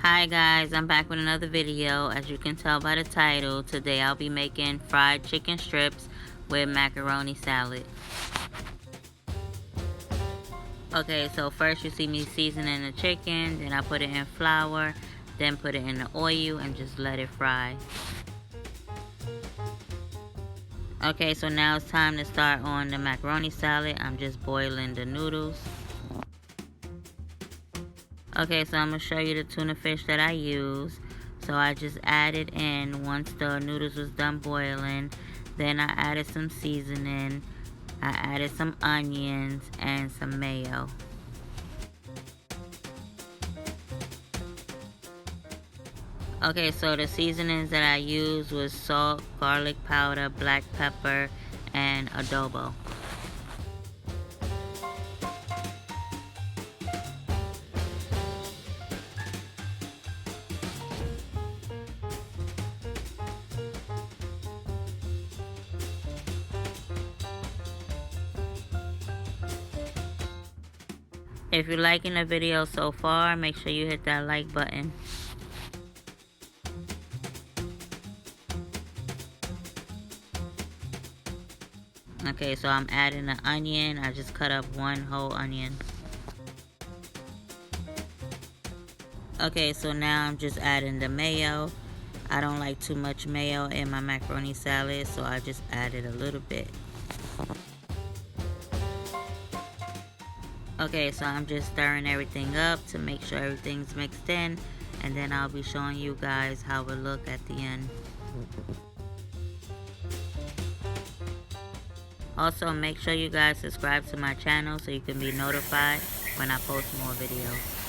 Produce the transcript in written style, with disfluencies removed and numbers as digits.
Hi guys, I'm back with another video. As you can tell by the title, today I'll be making fried chicken strips with macaroni salad. Okay, so first you see me seasoning the chicken, then I put it in flour, then put it in the oil and just let it fry. Okay, so now it's time to start on the macaroni salad. I'm just boiling the noodles. Okay, so I'm going to show you the tuna fish that I use. So I just added in once the noodles was done boiling. Then I added some seasoning. I added some onions and some mayo. Okay, so the seasonings that I used was salt, garlic powder, black pepper, and adobo. If you're liking the video so far, make sure you hit that like button. Okay, so I'm adding the onion. I just cut up one whole onion. Okay, so now I'm just adding the mayo. I don't like too much mayo in my macaroni salad, so I just added a little bit. Okay, so I'm just stirring everything up to make sure everything's mixed in, and then I'll be showing you guys how it look at the end. Also, make sure you guys subscribe to my channel so you can be notified when I post more videos.